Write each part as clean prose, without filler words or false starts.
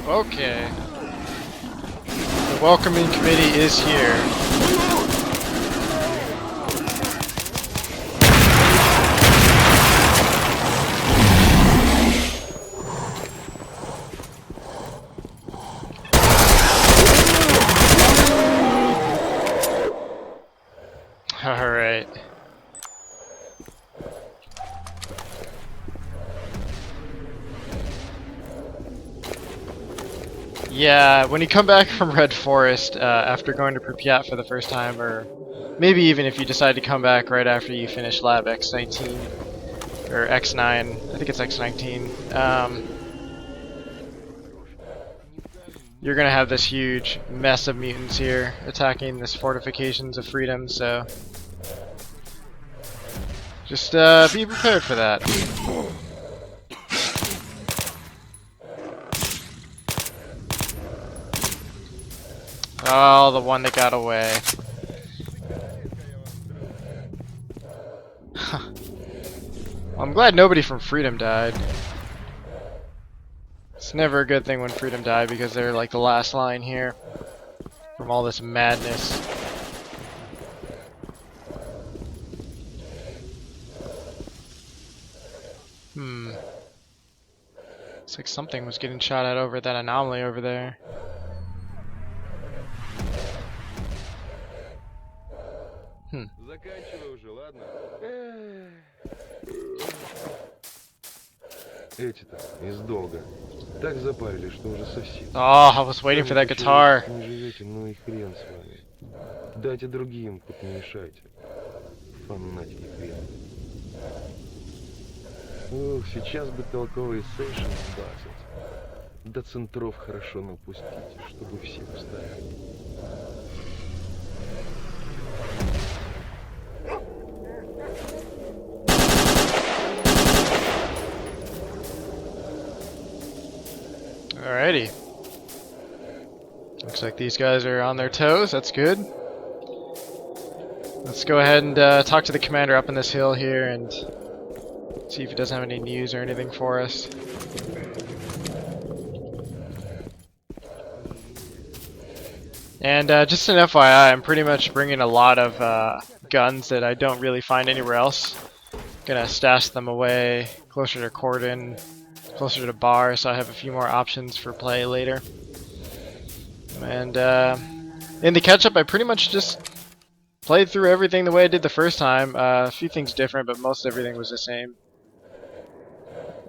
Okay. The welcoming committee is here. Alright. Yeah, when you come back from Red Forest after going to Pripyat for the first time, or maybe even if you decide to come back right after you finish Lab X19, or X9, I think it's X19, you're gonna have this huge mess of mutants here attacking this Fortifications of Freedom, so just be prepared for that. Oh, the one that got away. I'm glad nobody from Freedom died. It's never a good thing when Freedom die because they're like the last line here from all this madness. Looks like something was getting shot at over that anomaly over there. Эти-то из долга. Так запарили, что уже совсем. Oh, I was waiting for that guitar. Не живете, ну и хрен с вами. Дайте другим, хоть не мешайте. Фанатики хрен. Ох, сейчас бы толковый сейшн сбацать. До центров хорошо напустите, чтобы все встали. Alrighty. Looks like these guys are on their toes. That's good. Let's go ahead and talk to the commander up on this hill here and see if he doesn't have any news or anything for us. And just an FYI, I'm pretty much bringing a lot of guns that I don't really find anywhere else. Gonna stash them away closer to Cordon, closer to Bar, so I have a few more options for play later. And in the catch-up, I pretty much just played through everything the way I did the first time. A few things different, but most everything was the same.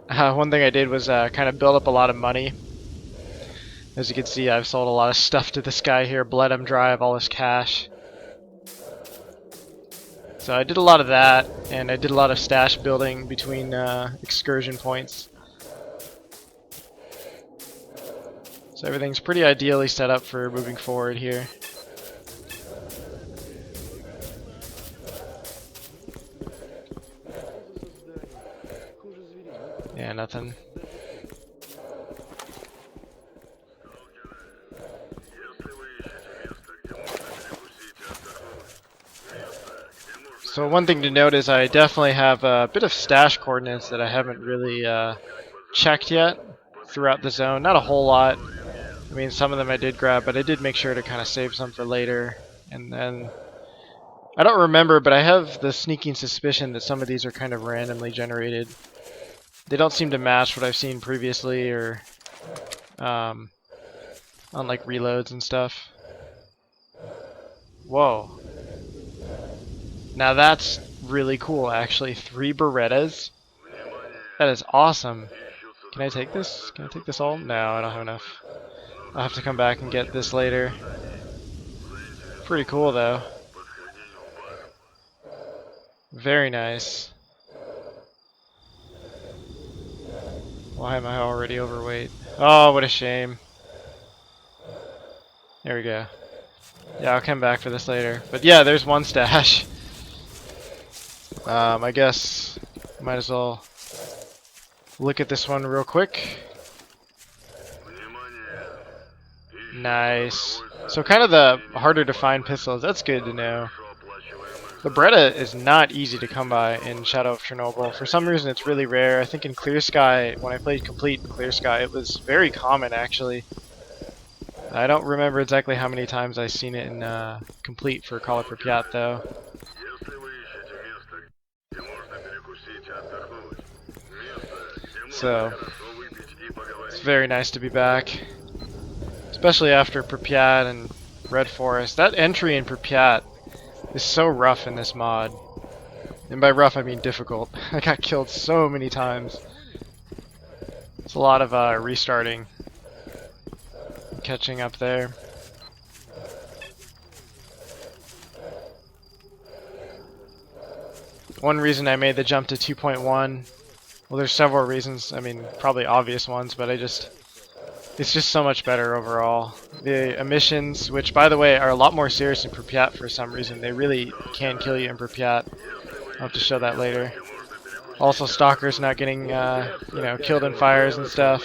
One thing I did was kind of build up a lot of money. As you can see, I've sold a lot of stuff to this guy here, bled him dry of all his cash. So I did a lot of that, and I did a lot of stash building between excursion points. So everything's pretty ideally set up for moving forward here. Yeah, nothing. So one thing to note is I definitely have a bit of stash coordinates that I haven't really checked yet throughout the zone. Not a whole lot. I mean, some of them I did grab, but I did make sure to kind of save some for later. And then, I don't remember, but I have the sneaking suspicion that some of these are kind of randomly generated. They don't seem to match what I've seen previously or on like reloads and stuff. Whoa. Now that's really cool, actually. 3 Berettas. That is awesome. Can I take this? Can I take this all? No, I don't have enough. I'll have to come back and get this later. Pretty cool, though. Very nice. Why am I already overweight? Oh, what a shame. There we go. Yeah, I'll come back for this later. But yeah, there's one stash. I guess might as well look at this one real quick. Nice. So kind of the harder to find pistols. That's good to know. The Beretta is not easy to come by in Shadow of Chernobyl. For some reason, it's really rare. I think in Clear Sky, when I played Complete in Clear Sky, it was very common, actually. I don't remember exactly how many times I've seen it in Complete for Call of Pripyat, though. So, it's very nice to be back. Especially after Pripyat and Red Forest. That entry in Pripyat is so rough in this mod. And by rough, I mean difficult. I got killed so many times. It's a lot of restarting. Catching up there. One reason I made the jump to 2.1, well, there's several reasons. I mean, probably obvious ones, but it's just so much better overall. The emissions, which by the way are a lot more serious in Pripyat for some reason. They really can kill you in Pripyat. I'll have to show that later. Also, stalkers not getting, you know, killed in fires and stuff.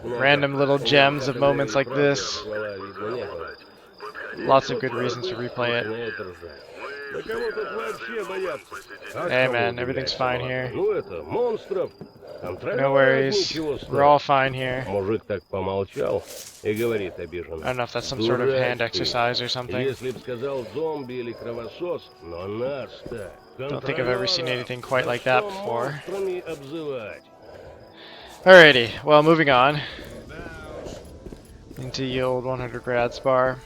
Random little gems of moments like this. Lots of good reasons to replay it. Hey man, everything's fine here. No worries. We're all fine here. I don't know if that's some sort of hand exercise or something. Don't think I've ever seen anything quite like that before. Alrighty, well, moving on into the old 100 grads bar.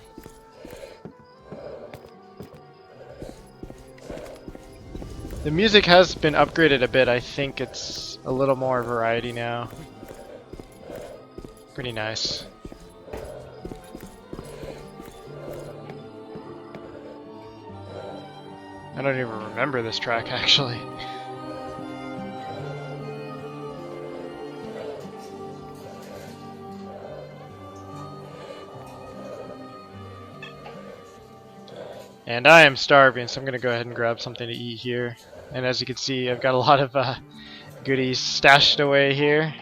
The music has been upgraded a bit. I think it's a little more variety now. Pretty nice. I don't even remember this track actually. And I am starving, so I'm going to go ahead and grab something to eat here. And as you can see, I've got a lot of goodies stashed away here.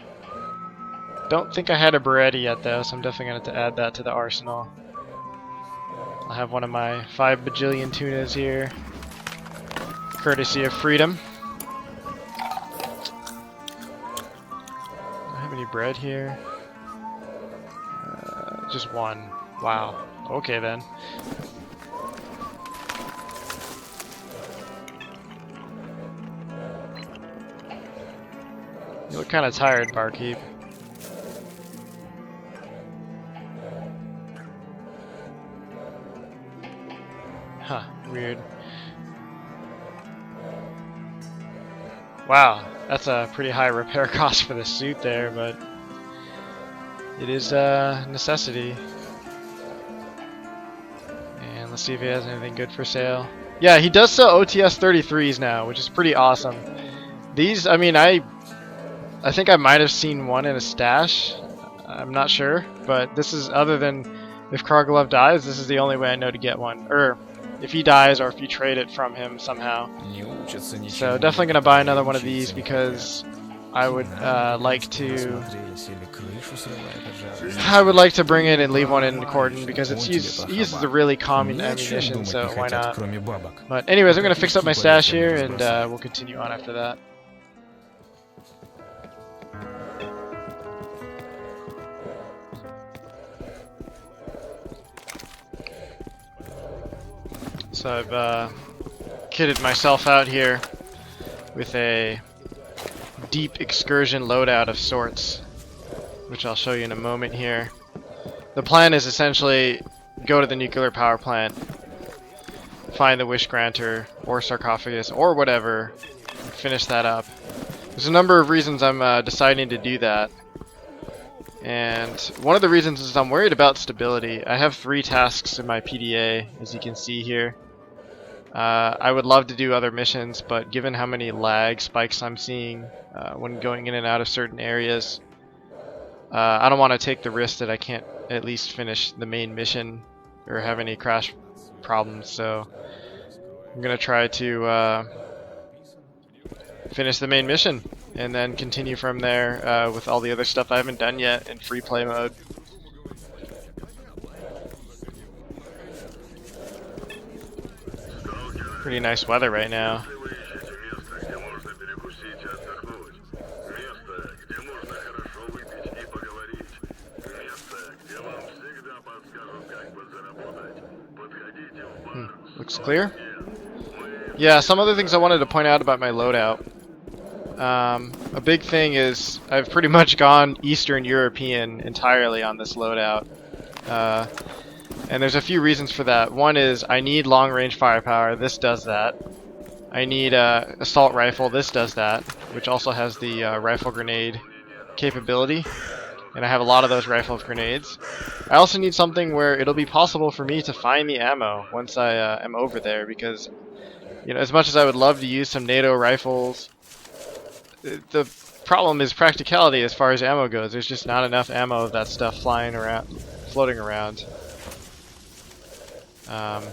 Don't think I had a Beretta yet though, so I'm definitely going to have to add that to the arsenal. I'll have one of my 5 bajillion tunas here, courtesy of Freedom. Do I have any bread here? Just one. Wow. Okay then. You look kind of tired, barkeep. Huh, weird. Wow, that's a pretty high repair cost for the suit there, but it is a necessity. And let's see if he has anything good for sale. Yeah, he does sell OTS 33s now, which is pretty awesome. These, I mean, I think I might have seen one in a stash. I'm not sure, but this is, other than if Kargolov dies, this is the only way I know to get one. Or if he dies, or if you trade it from him somehow. So definitely gonna buy another one of these because I would like to bring it and leave one in Cordon because he uses a really common ammunition, so why not? But anyways, I'm gonna fix up my stash here and we'll continue on after that. So I've kitted myself out here with a deep excursion loadout of sorts, which I'll show you in a moment here. The plan is essentially go to the nuclear power plant, find the wish granter or sarcophagus or whatever, and finish that up. There's a number of reasons I'm deciding to do that. And one of the reasons is I'm worried about stability. I have 3 tasks in my PDA, as you can see here. I would love to do other missions, but given how many lag spikes I'm seeing when going in and out of certain areas, I don't want to take the risk that I can't at least finish the main mission or have any crash problems. So I'm going to try to finish the main mission and then continue from there with all the other stuff I haven't done yet in free play mode. Pretty nice weather right now. Looks clear. Yeah, some other things I wanted to point out about my loadout. A big thing is I've pretty much gone Eastern European entirely on this loadout. And there's a few reasons for that. One is I need long-range firepower. This does that. I need assault rifle. This does that, which also has the rifle grenade capability. And I have a lot of those rifle grenades. I also need something where it'll be possible for me to find the ammo once I am over there, because as much as I would love to use some NATO rifles, the problem is practicality as far as ammo goes. There's just not enough ammo of that stuff flying around, floating around.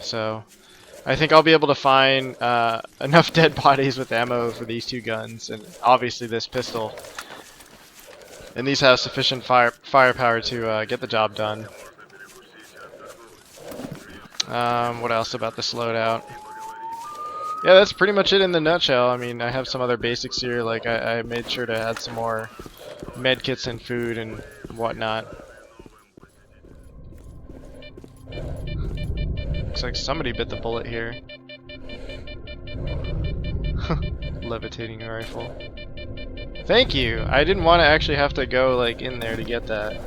So I think I'll be able to find enough dead bodies with ammo for these two guns, and obviously this pistol. And these have sufficient firepower to get the job done. What else about this loadout? Yeah, that's pretty much it in the nutshell. I mean, I have some other basics here, like I made sure to add some more medkits and food and whatnot. Looks like somebody bit the bullet here. Levitating rifle. Thank you! I didn't want to actually have to go like in there to get that.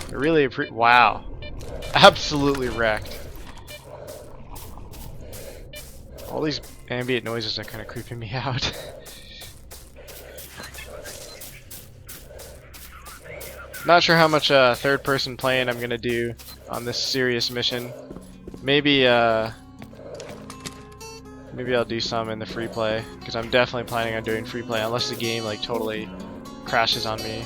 I really wow. Absolutely wrecked. All these ambient noises are kind of creeping me out. Not sure how much third person playing I'm gonna do on this serious mission. Maybe maybe I'll do some in the free play, because I'm definitely planning on doing free play unless the game like totally crashes on me.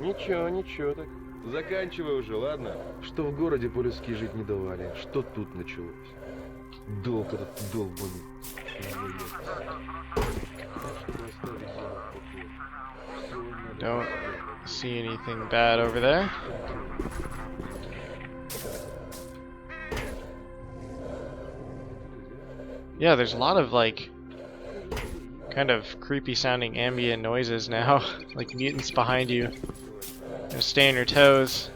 Ничего, ничего так. Заканчивай уже, ладно? Что в городе по-людски жить не давали, что тут началось. Долг этот долбанный. Don't see anything bad over there. Yeah, there's a lot of like kind of creepy sounding ambient noises now. Like mutants behind you. Stay on your toes.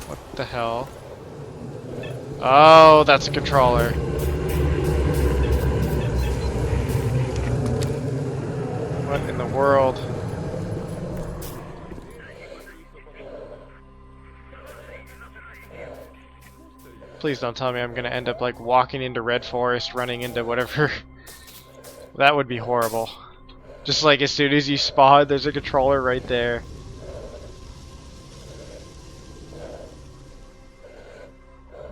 What the hell? Oh, that's a controller. What in the world? Please don't tell me I'm gonna end up like walking into Red Forest, running into whatever. That would be horrible. Just like as soon as you spawn, there's a controller right there.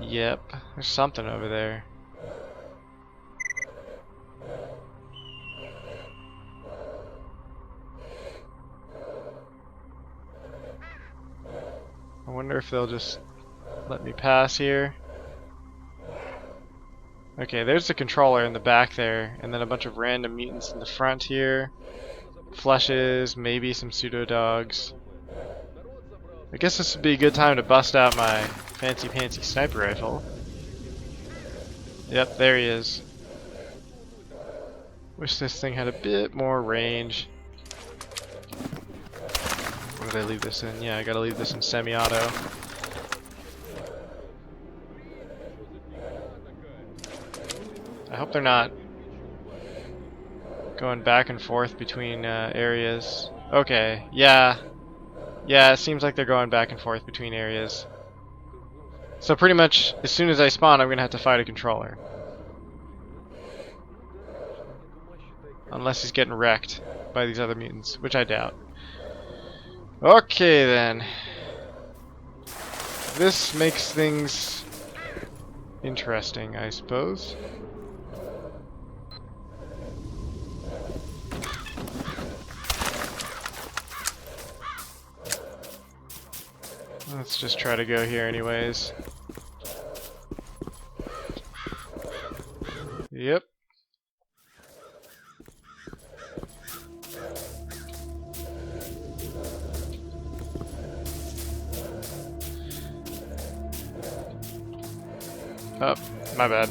Yep, there's something over there. I wonder if they'll just let me pass here. Okay, there's the controller in the back there, and then a bunch of random mutants in the front here. Fleshes, maybe some pseudo dogs. I guess this would be a good time to bust out my fancy pantsy sniper rifle. Yep, there he is. Wish this thing had a bit more range. Where did I leave this in? Yeah, I gotta leave this in semi-auto. I hope they're not going back and forth between areas. Okay, yeah. Yeah, it seems like they're going back and forth between areas. So pretty much, as soon as I spawn, I'm gonna have to fight a controller. Unless he's getting wrecked by these other mutants, which I doubt. Okay then. This makes things interesting, I suppose. Let's just try to go here anyways. Yep. Oh, my bad.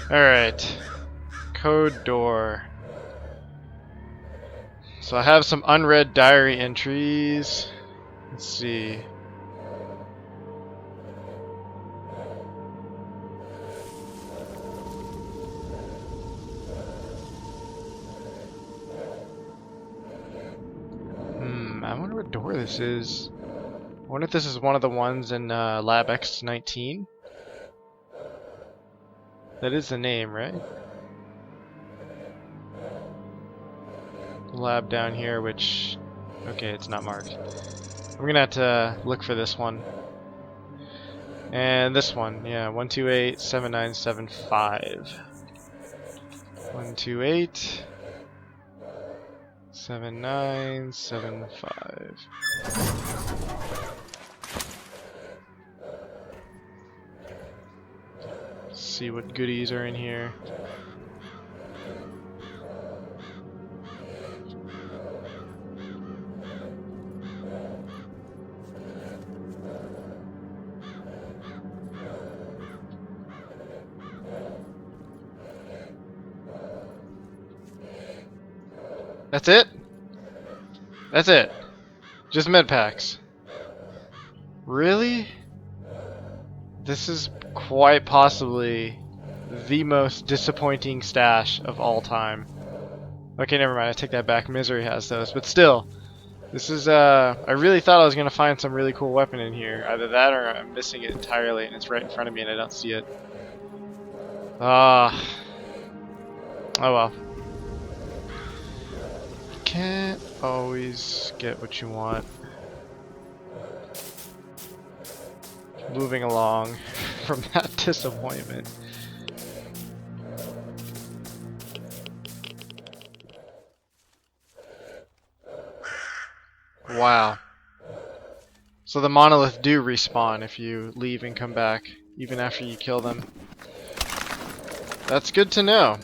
Alright. Code door. So I have some unread diary entries. Let's see. I wonder what door this is. I wonder if this is one of the ones in Lab X19. That is the name, right? Lab down here, which... Okay, it's not marked. I'm gonna have to look for this one. And this one, yeah, 128-7975. 128-7975. See what goodies are in here. That's it? That's it. Just med packs. Really? This is quite possibly the most disappointing stash of all time. Okay, never mind. I take that back. Misery has those, but still, this is. I really thought I was gonna find some really cool weapon in here. Either that, or I'm missing it entirely, and it's right in front of me, and I don't see it. Ah. Oh well. Can't always get what you want. Moving along from that disappointment. Wow. So the Monolith do respawn if you leave and come back, even after you kill them. That's good to know.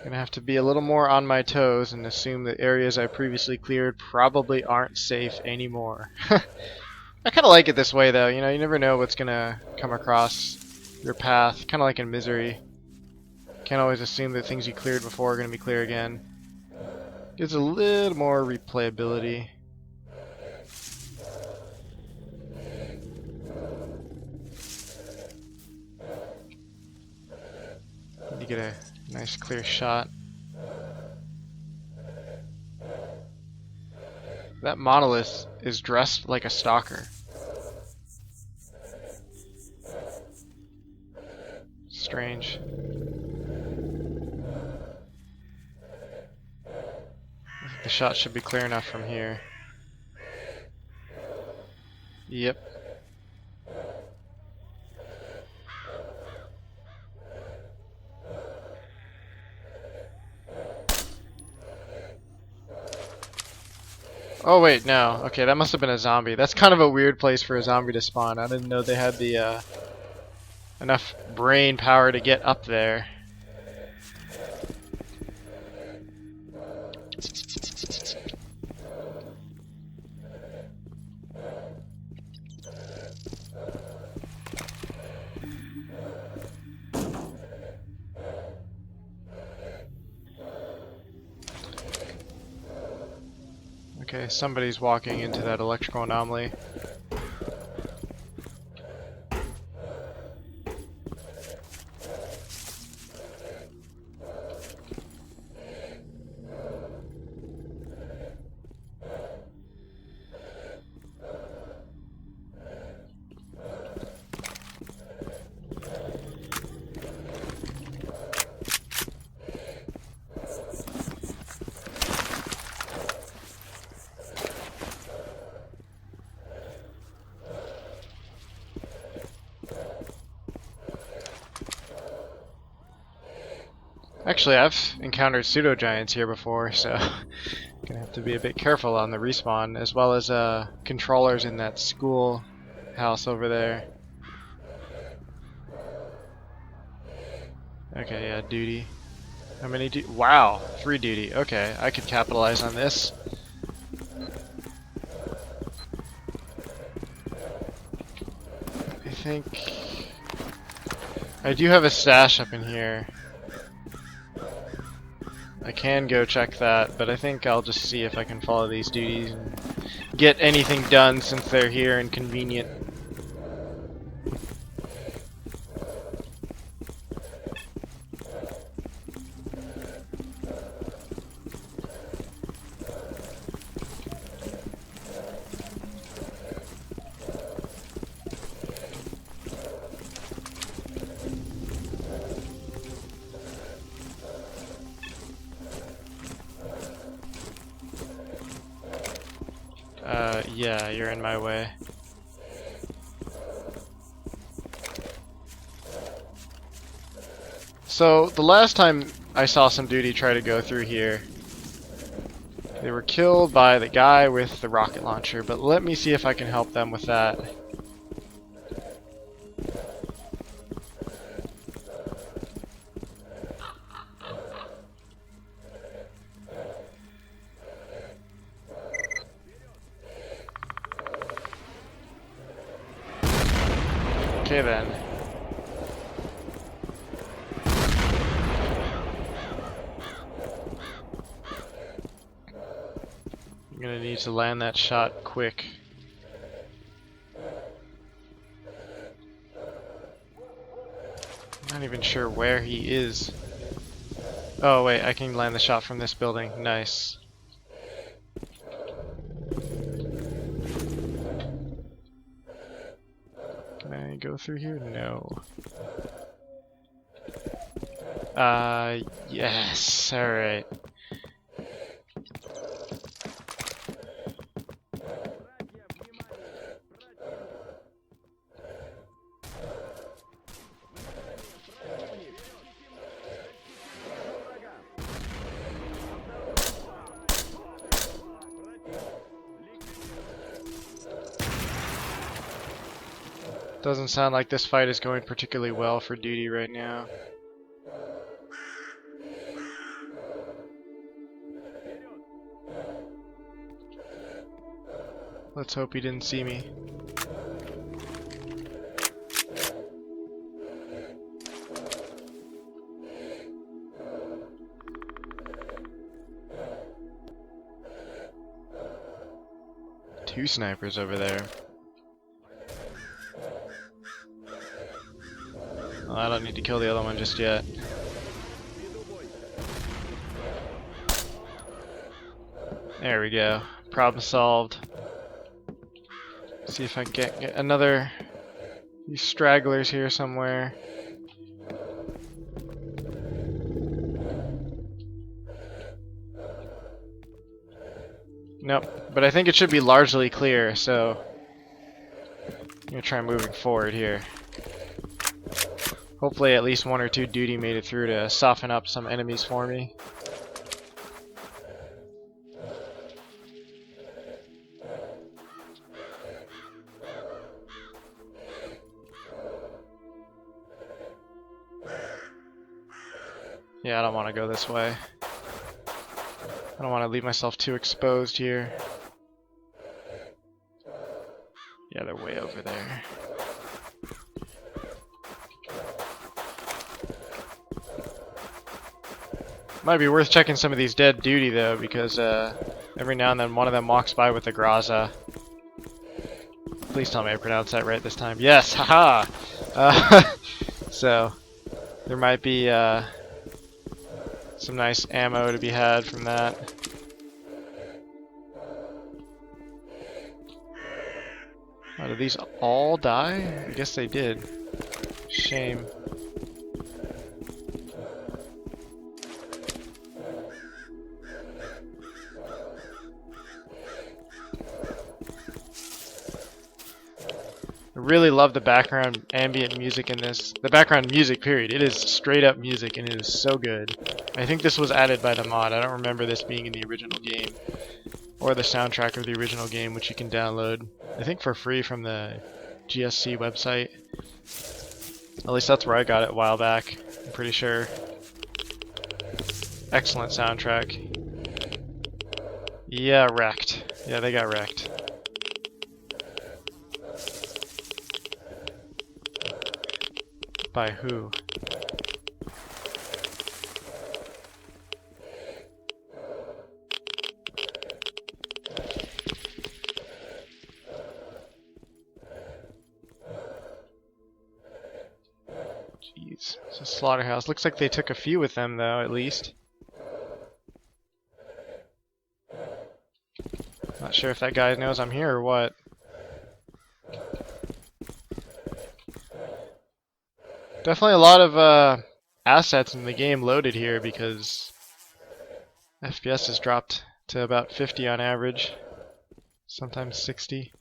Gonna have to be a little more on my toes and assume that areas I previously cleared probably aren't safe anymore. I kind of like it this way though, you know, you never know what's gonna come across your path, kind of like in Misery. Can't always assume that things you cleared before are gonna be clear again. Gives a little more replayability. Need to get a nice clear shot. That Monolith is dressed like a stalker. Strange. I think the shot should be clear enough from here. Yep. Oh wait, no. Okay, that must have been a zombie. That's kind of a weird place for a zombie to spawn. I didn't know they had the enough brain power to get up there. Okay, somebody's walking into that electrical anomaly. Actually, I've encountered pseudo giants here before, so Gonna have to be a bit careful on the respawn, as well as controllers in that school house over there. Okay, yeah, duty. How many wow, 3 duty. Okay, I could capitalize on this. I think I do have a stash up in here. I can go check that, but I think I'll just see if I can follow these duties and get anything done since they're here and convenient. Yeah, you're in my way. So, the last time I saw some duty try to go through here, they were killed by the guy with the rocket launcher, but let me see if I can help them with that. Okay then. I'm gonna need to land that shot quick. I'm not even sure where he is. Oh wait, I can land the shot from this building. Nice. Can I go through here? No. Yes. Alright. Doesn't sound like this fight is going particularly well for duty right now. Let's hope he didn't see me. Two snipers over there. Well, I don't need to kill the other one just yet. There we go. Problem solved. See if I can get another these stragglers here somewhere. Nope, but I think it should be largely clear, so I'm gonna try moving forward here. Hopefully at least 1 or 2 duty made it through to soften up some enemies for me. Yeah, I don't want to go this way. I don't want to leave myself too exposed here. Yeah, they're way over there. Might be worth checking some of these dead duty though, because every now and then one of them walks by with a Graza. Please tell me I pronounced that right this time. Yes, haha! So, there might be some nice ammo to be had from that. Oh, did these all die? I guess they did. Shame. I really love the background ambient music in this. The background music, period. It is straight up music and it is so good. I think this was added by the mod. I don't remember this being in the original game. Or the soundtrack of the original game, which you can download, I think for free from the GSC website. At least that's where I got it a while back, I'm pretty sure. Excellent soundtrack. Yeah, wrecked. Yeah, they got wrecked. By who? Jeez, it's a slaughterhouse. Looks like they took a few with them, though, at least. Not sure if that guy knows I'm here or what. Definitely a lot of assets in the game loaded here because FPS has dropped to about 50 on average, sometimes 60.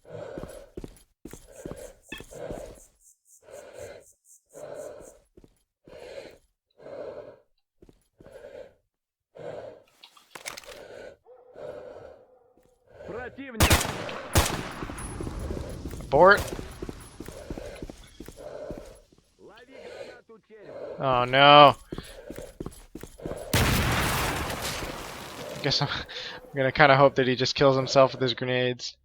Abort. Oh no. I guess I'm gonna kind of hope that he just kills himself with his grenades.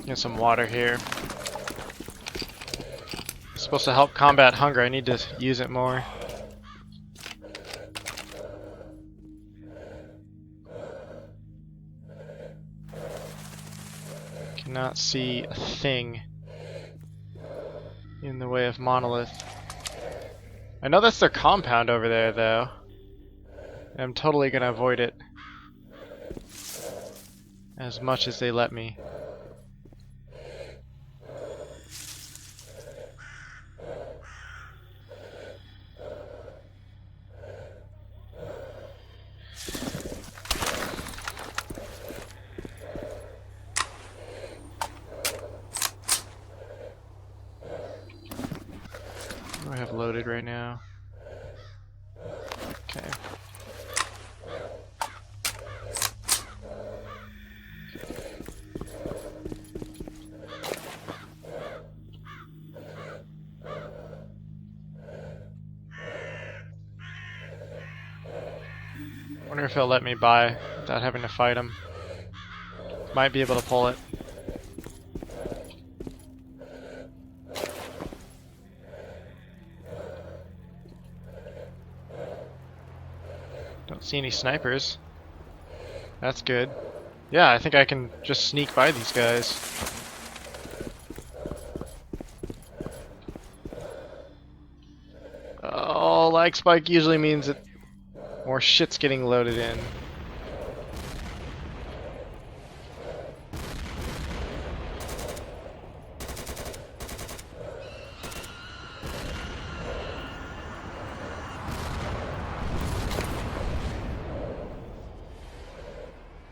Get some water here. It's supposed to help combat hunger. I need to use it more. Cannot see a thing in the way of Monolith. I know that's their compound over there, though. I'm totally gonna avoid it as much as they let me. What do I have loaded right now? Okay. Wonder if he'll let me buy without having to fight him. Might be able to pull it. Don't see any snipers. That's good. Yeah, I think I can just sneak by these guys. Oh, lag spike usually means that more shit's getting loaded in.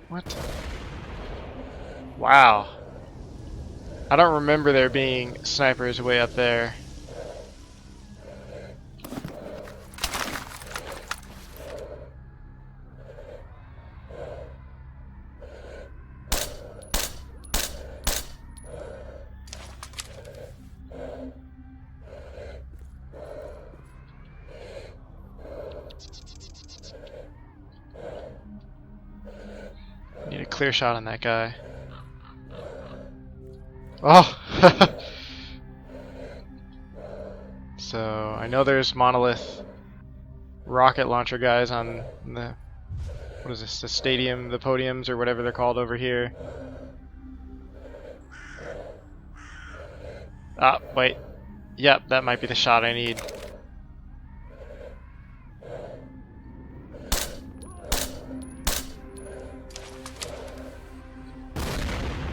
What? Wow. I don't remember there being snipers way up there. Need a clear shot on that guy. Oh! So, I know there's Monolith rocket launcher guys on the, what is this, the stadium, the podiums, or whatever they're called over here. Ah, wait. Yep, that might be the shot I need.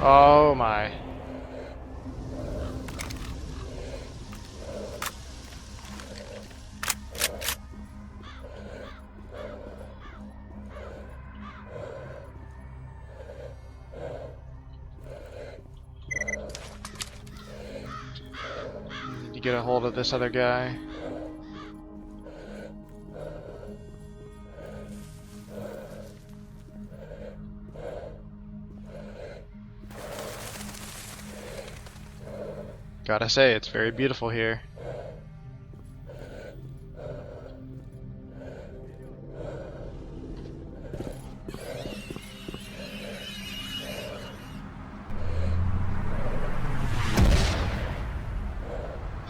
Oh my. Need to get a hold of this other guy. Gotta say, it's very beautiful here.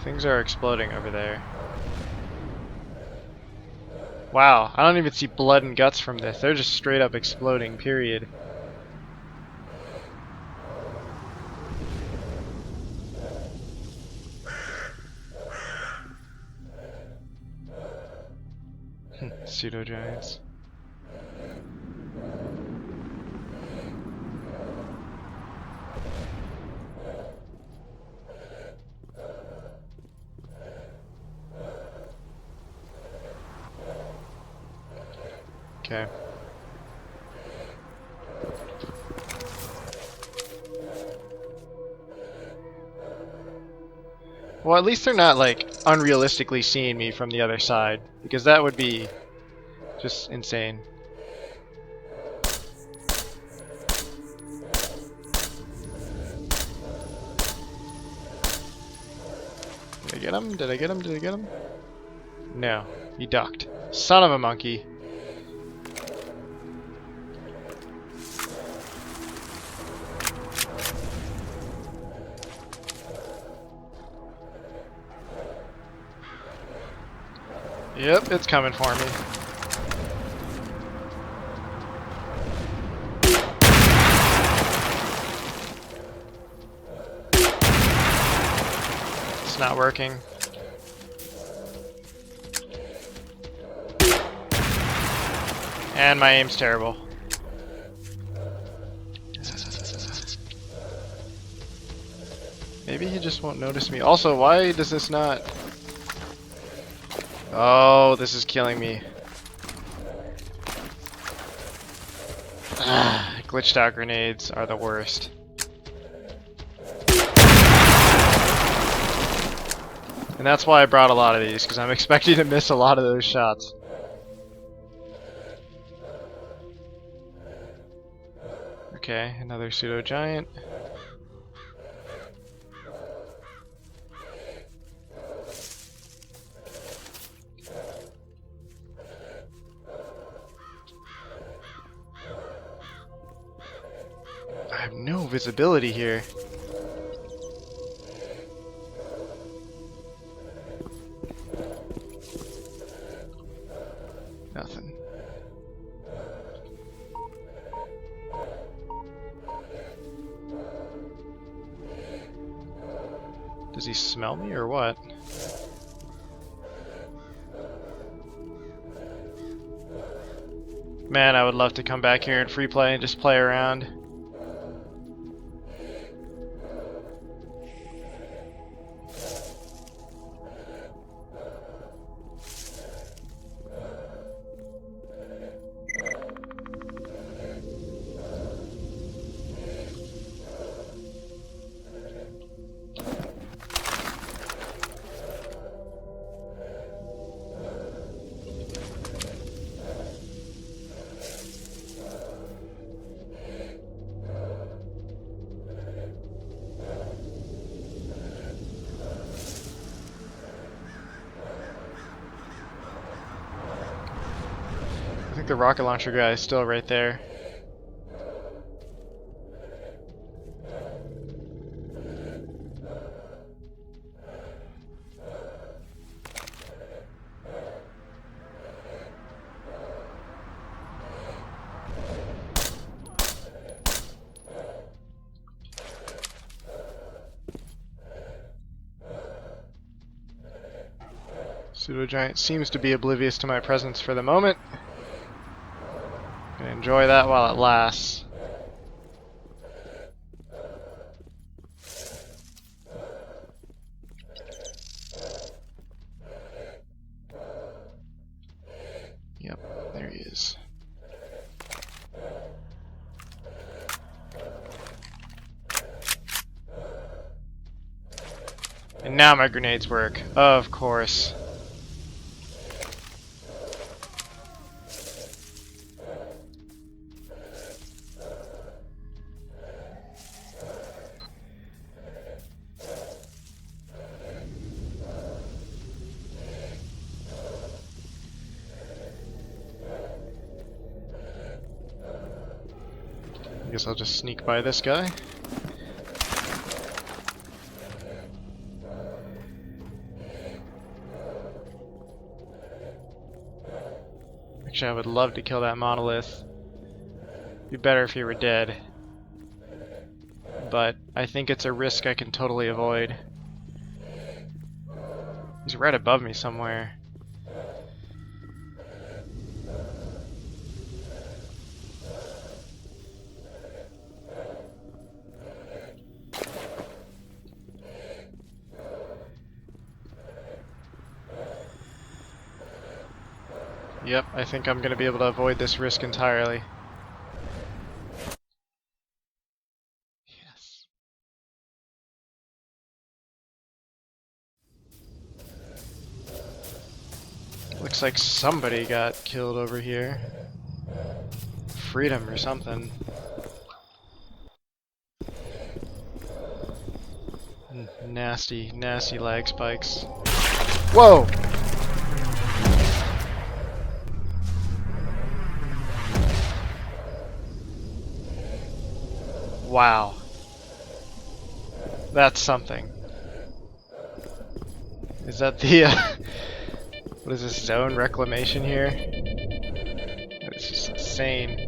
Things are exploding over there. Wow, I don't even see blood and guts from this. They're just straight up exploding, period. Pseudo giants. Okay. Well, at least they're not like unrealistically seeing me from the other side, because that would be just insane. Did I get him? Did I get him? Did I get him? No, he ducked. Son of a monkey. Yep, it's coming for me. It's not working. And my aim's terrible. Maybe he just won't notice me. Also, why does this not... Oh, this is killing me. Glitched out grenades are the worst. And that's why I brought a lot of these, because I'm expecting to miss a lot of those shots. Okay, another pseudo giant. I have no visibility here. Nothing. Does he smell me or what? Man, I would love to come back here and free play and just play around. I think the rocket launcher guy is still right there. Pseudo-giant seems to be oblivious to my presence for the moment. Gonna enjoy that while it lasts. Yep, there he is. And now my grenades work, of course. I guess I'll just sneak by this guy. Actually, I would love to kill that monolith. Be better if he were dead. But I think it's a risk I can totally avoid. He's right above me somewhere. Yep, I think I'm going to be able to avoid this risk entirely. Yes. Looks like somebody got killed over here. Freedom or something. Nasty, nasty lag spikes. Whoa! Wow. That's something. Is that the, what is this, zone reclamation here? It's just insane.